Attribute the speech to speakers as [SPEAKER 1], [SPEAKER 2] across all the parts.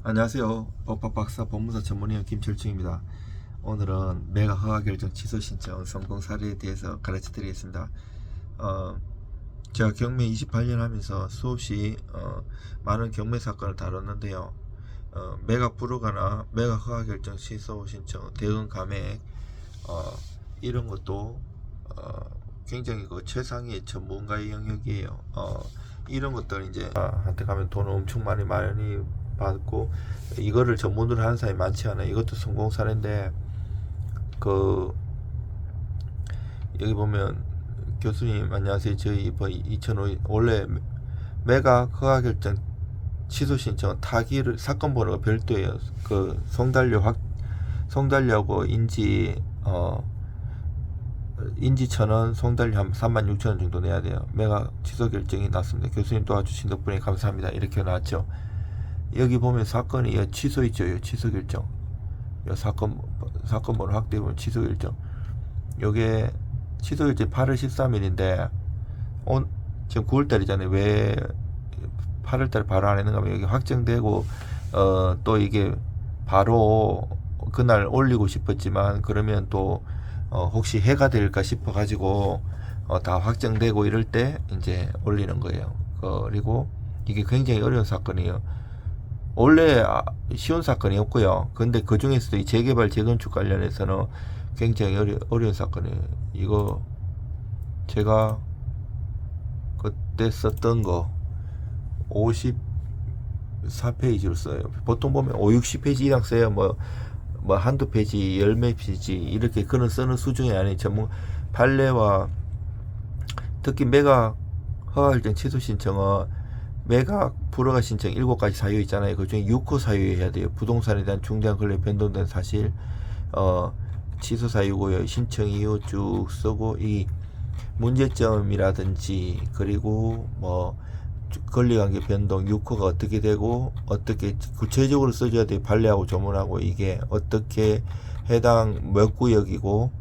[SPEAKER 1] 안녕하세요. 법학박사 법무사 전문의원 김철중입니다. 오늘은 매각 허가 결정 취소 신청 성공 사례에 대해서 가르쳐 드리겠습니다. 제가 경매 28년 하면서 수없이 많은 경매 사건을 다뤘는데요. 매각 불허가나 매각 허가 결정 취소 신청, 대응 감액 이런 것도 굉장히 최상위의 전문가의 영역이에요. 이런 것들 이제 한테 가면 돈을 엄청 많이 받고 이거를 전문으로 하는 사람이 많지 않아요. 이것도 성공 사례인데 여기 보면 교수님 안녕하세요. 저희 이번 2005 원래 매각 허가 결정 취소 신청은 타기를 사건 번호가 별도예요. 송달료하고 인지 1,000원, 송달료 한 36,000원 정도 내야 돼요. 매각 취소 결정이 났습니다. 교수님 도와주신 덕분에 감사합니다. 이렇게 나왔죠. 여기 보면 사건이 취소 있죠. 취소 결정. 사건 번호 확대해 보면 취소 결정. 요게 취소 결정 8월 13일인데 지금 9월 달이잖아요. 왜 8월 달에 바로 안 했는가 하면 여기 확정되고 또 이게 바로 그날 올리고 싶었지만 그러면 또 혹시 해가 될까 싶어 가지고 다 확정되고 이럴 때 이제 올리는 거예요. 그리고 이게 굉장히 어려운 사건이에요. 원래 쉬운 사건이 없고요. 근데 그 중에서도 이 재개발 재건축 관련해서는 굉장히 어려운 사건이에요. 이거 제가 그때 썼던 거 54페이지로 써요. 보통 보면 5, 60페이지 이상 써요. 뭐 한두 페이지, 열 몇 페이지 이렇게 그런 쓰는 수준이 아닌 전문 판례와 특히 매각 허가 결정 취소 신청은 매각 불허가 신청 7가지 사유 있잖아요. 그 중에 6호 사유해야 돼요. 부동산에 대한 중대한 권리 변동된 사실 취소 사유고요. 신청 이유 쭉 쓰고 이 문제점이라든지 그리고 뭐 권리관계 변동 6호가 어떻게 되고 어떻게 구체적으로 써줘야 돼요. 판례하고 조문하고 이게 어떻게 해당 몇 구역이고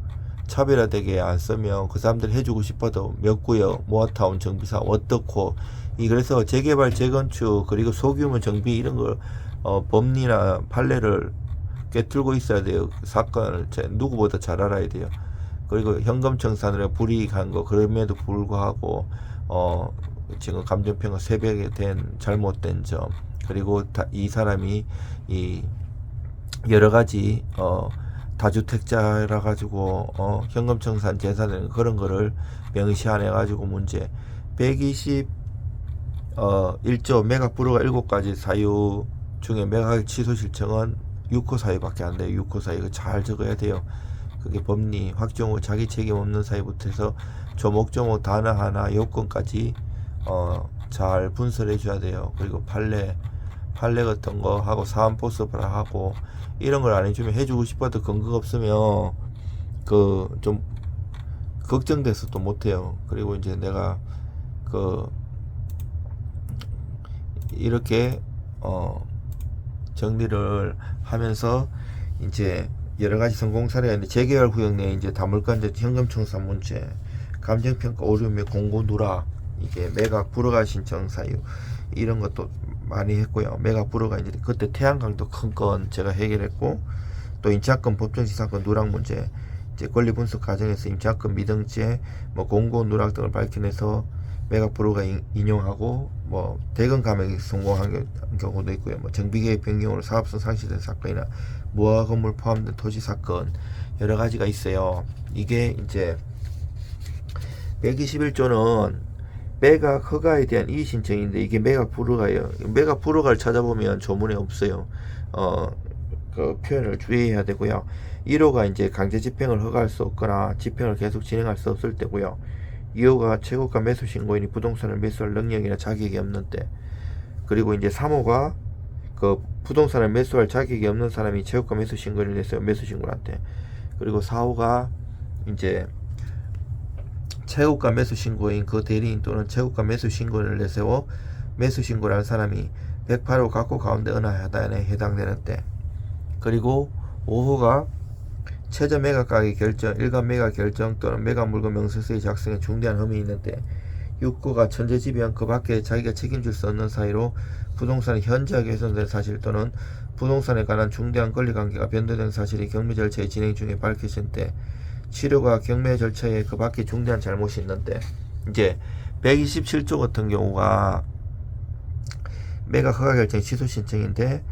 [SPEAKER 1] 차별화되게 안 쓰면 그 사람들 해주고 싶어도 몇 구역 모아타운 정비사 어떻고 그래서 재개발 재건축 그리고 소규모 정비 이런 걸 법리나 판례를 꿰뚫고 있어야 돼요. 사건을 누구보다 잘 알아야 돼요. 그리고 현금 청산으로 불이익한 거 그럼에도 불구하고 지금 감정평가 새벽에 된 잘못된 점 그리고 이 사람이 이 여러 가지 다주택자라 가지고 현금 청산 재산을 그런 거를 명시 안 해가지고 문제 121조 매각 불허가 7가지 사유 중에 매각 취소 신청은 6호 사유밖에 안 돼요. 6호 사유 잘 적어야 돼요. 그게 법리 확정 후 자기 책임 없는 사유부터 해서 조목조목 단어 하나 요건까지 잘 분석해 줘야 돼요. 그리고 판례 같은 거 하고 사안 보습을 하고 이런 걸 안 해주면 해주고 싶어도 근거가 없으면 좀 걱정돼서 또 못해요. 그리고 이제 내가 이렇게 정리를 하면서 이제 여러 가지 성공 사례가 있는데 재개발 구역 내에 이제 다물건제 현금 청산 문제, 감정평가 오류 및 공고 누락, 이게 매각 불허가 신청 사유 이런 것도 많이 했고요. 매각 불허가 이제 그때 태양광도 큰 건 제가 해결했고 또 임차권 법정지상권 누락 문제 이제 권리 분석 과정에서 임차권 미등재 뭐 공고 누락 등을 밝혀내서 매각 불허가 인용하고 뭐 대금 감액이 성공한 경우도 있고요. 뭐 정비계획 변경으로 사업성 상실된 사건이나 무허가 건물 포함된 토지 사건 여러 가지가 있어요. 이게 이제 121조는 매각 허가에 대한 이의 신청인데 이게 매각 불허가예요. 매각 불허가를 찾아보면 조문에 없어요. 그 표현을 주의해야 되고요. 1호가 이제 강제 집행을 허가할 수 없거나 집행을 계속 진행할 수 없을 때고요. 2호가 최고가 매수 신고인이 부동산을 매수할 능력이나 자격이 없는 때. 그리고 이제 3호가 그 부동산을 매수할 자격이 없는 사람이 최고가 매수 신고를 냈어요. 매수 신고를 한 때. 그리고 4호가 이제 최고가 매수 신고인 그 대리인 또는 최고가 매수 신고를 내세워 매수 신고를 한 사람이 108호 각호 가운데 어느 하단에 해당되는 때. 그리고 5호가 최저 매각 가격 결정, 일감 매각 결정 또는 매각 물건 명세서의 작성에 중대한 흠이 있는 때. 6호가 천재지변 그 밖에 자기가 책임질 수 없는 사유로 부동산의 현저하게 훼손된 사실 또는 부동산에 관한 중대한 권리관계가 변동된 사실이 경매 절차의 진행 중에 밝혀진 때 치료가 경매 절차에 그 밖에 중대한 잘못이 있는데 이제 127조 같은 경우가 매각 허가 결정 취소 신청인데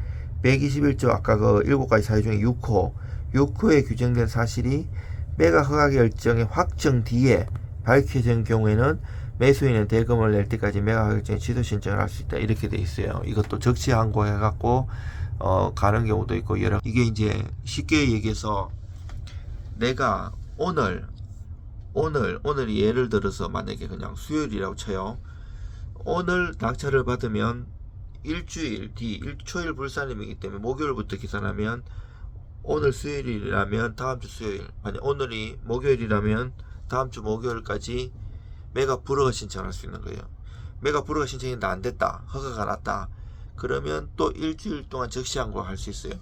[SPEAKER 1] 121조 아까 그 7가지 사유 중에 6호에 규정된 사실이 매각 허가 결정의 확정 뒤에 밝혀진 경우에는 매수인은 대금을 낼 때까지 매각 허가 결정 취소 신청을 할 수 있다 이렇게 돼 있어요. 이것도 적시항고 해갖고 가는 경우도 있고 여러 이게 이제 쉽게 얘기해서 내가 오늘 예를 들어서 만약에 그냥 수요일이라고 쳐요. 오늘 낙찰을 받으면 일주일 뒤 초일 불산임이기 때문에 목요일부터 계산하면 오늘 수요일이라면 다음 주 수요일, 만약 오늘이 목요일이라면 다음 주 목요일까지 매각 불허가 신청할 수 있는 거예요. 매각 불허가 신청했는데 안 됐다, 허가가 났다, 그러면 또 일주일 동안 적시항고 할 수 있어요.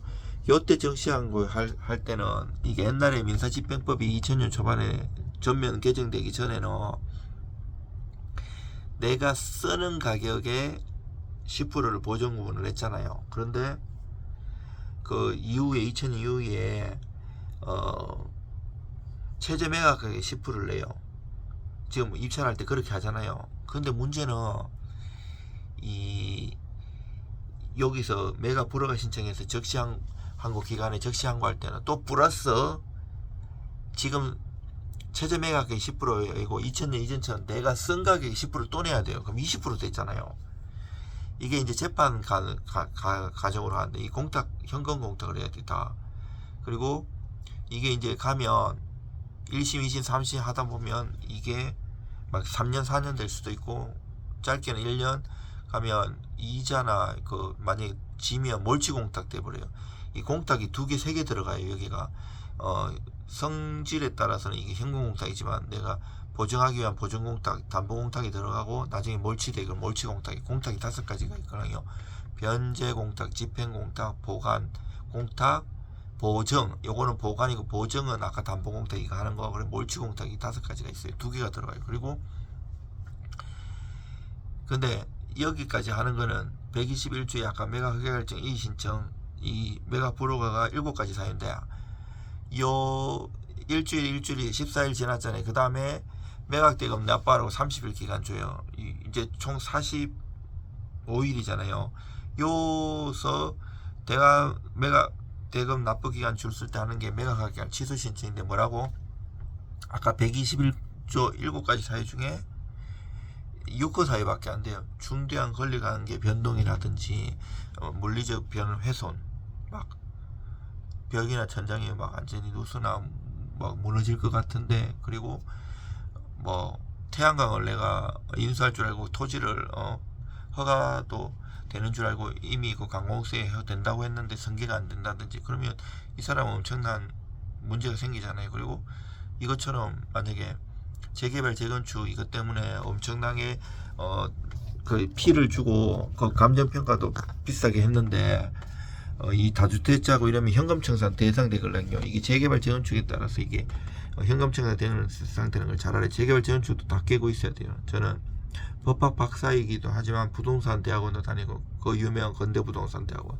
[SPEAKER 1] 요때 적시항고 할 때는 이게 옛날에 민사집행법이 2000년 초반에 전면 개정되기 전에는 내가 쓰는 가격에 10%를 보증구분을 했잖아요. 그런데 그 이후에 2000년 이후에 최저 매각 가격에 10%를 내요. 지금 입찰할 때 그렇게 하잖아요. 근데 문제는 여기서 매각 불허가 신청해서 적시항고 기간에 적시항고할 때는 또 플러스 지금 최저 매각 가격이 10%이고 2000년 이전처럼 내가 쓴 가격이 10% 또 내야 돼요. 그럼 20% 됐잖아요. 이게 이제 재판 과정으로 하는데 이 현금 공탁을 해야 돼 다. 그리고 이게 이제 가면 1심, 2심, 3심 하다 보면 이게 막 3년, 4년 될 수도 있고 짧게는 1년 가면 이자나 만약에 지면 몰치 공탁 돼버려요. 이 공탁이 2개, 3개 들어가요. 여기가 성질에 따라서는 이게 현금 공탁이지만 내가 보증하기 위한 보증공탁, 담보공탁이 들어가고 나중에 몰치되고 몰치공탁이 5가지가 있거든요. 변제공탁, 집행공탁, 보관공탁, 보증. 요거는 보관이고 보증은 아까 담보공탁 이거 하는 거. 그리고 몰치공탁이 5가지가 있어요. 2개가 들어가요. 그리고 근데 여기까지 하는 거는 121조에 아까 매각 허가 결정 이의신청 이 매각 불허가가 7가지 사유인데 요 일주일이 14일 지났잖아요. 그 다음에 매각대금 납부하라고 30일 기간 줘요. 이제 총 45일이잖아요. 요서 매각 대금 납부 기간 줄쓸 때 하는 게 매각 기간 취소 신청인데 뭐라고? 아까 121조 7가지 사유 중에 6호 사유밖에 안 돼요. 중대한 권리관계 변동이라든지 물리적 변 훼손, 막 벽이나 천장이 막 완전히 누수나 막 무너질 것 같은데, 그리고 뭐 태양광을 내가 인수할 줄 알고 토지를 허가도 되는 줄 알고 이미 그 강공세에 된다고 했는데 승계가 안 된다든지, 그러면 이 사람은 엄청난 문제가 생기잖아요. 그리고 이것처럼 만약에 재개발 재건축 이것 때문에 엄청나게 그 피를 주고 그 감정평가도 비싸게 했는데 이 다주택자고 이러면 현금청산 대상되거든요. 이게 재개발 재건축에 따라서 이게 현금청산 대상되는 걸 잘 알아요. 재개발 재건축도 다 깨고 있어야 돼요. 저는 법학 박사이기도 하지만 부동산 대학원도 다니고 그 유명한 건대부동산 대학원,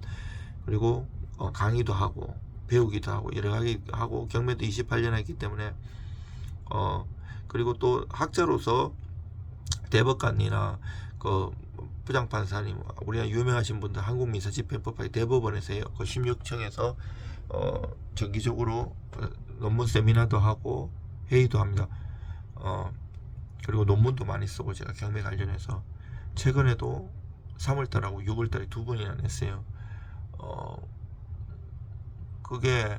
[SPEAKER 1] 그리고 강의도 하고 배우기도 하고 여러 가지 하고 경매도 28년 했기 때문에 그리고 또 학자로서 대법관이나 그 부장판사님, 우리가 유명하신 분들 한국민사집행법학의 대법원에서요, 그 16층에서 정기적으로 논문 세미나도 하고 회의도 합니다. 그리고 논문도 많이 쓰고 제가 경매 관련해서 최근에도 3월달하고 6월달에 2번이나 냈어요. 그게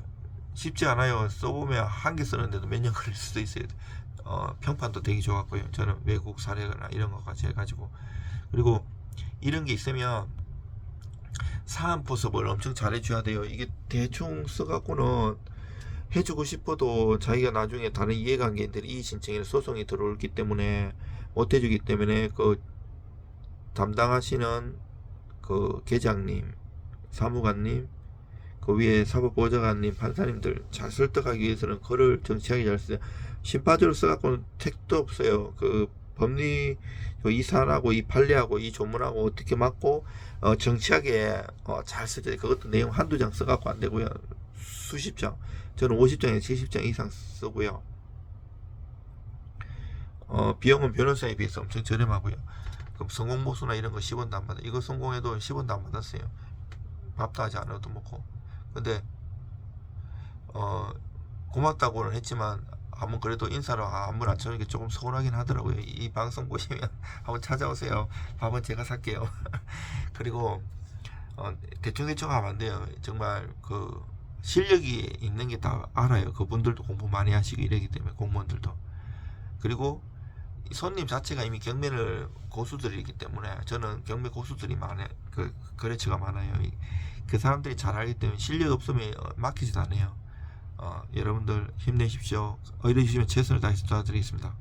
[SPEAKER 1] 쉽지 않아요. 써보면 한 개 쓰는데도 몇 년 걸릴 수도 있어요. 평판도 되게 좋았고요. 저는 외국 사례나 이런 것까지 해가지고, 그리고 이런 게 있으면 사안 포섭을 엄청 잘해줘야 돼요. 이게 대충 써갖고는 해주고 싶어도 자기가 나중에 다른 이해관계인들이 이의 신청에 소송이 들어오기 때문에 못 해주기 때문에 그 담당하시는 그 계장님, 사무관님, 그 위에 사법보좌관님, 판사님들 잘 설득하기 위해서는 글을 정치하게 잘 써요. 심파주를 써갖고는 택도 없어요. 그 법리 이 사안하고 이 판례하고 이 조문하고 어떻게 맞고 정치하게 잘 써야 돼. 그것도 내용 한두 장 써갖고 안 되고요. 수십 장. 저는 50장에서 70장 이상 쓰고요. 비용은 변호사에 비해서 엄청 저렴하고요. 그럼 성공보수나 이런 거 10원도 안 받아. 이거 성공해도 10원도 안 받았어요. 밥도 하지 않아도 먹고. 근데 고맙다고는 했지만 한번 그래도 인사로 한번 안 쳐주는 게 조금 서운하긴 하더라고요. 이 방송 보시면 한번 찾아오세요. 밥은 제가 살게요. 그리고 대충 하면 안 돼요. 정말 그 실력이 있는 게 다 알아요. 그분들도 공부 많이 하시고 이러기 때문에 공무원들도. 그리고 손님 자체가 이미 경매를 고수들이기 때문에 저는 경매 고수들이 많아요. 그 거래처가 많아요. 그 사람들이 잘 알기 때문에 실력 없으면 맡기지도 않아요. 여러분들 힘내십시오. 의뢰 주시면 최선을 다해서 도와드리겠습니다.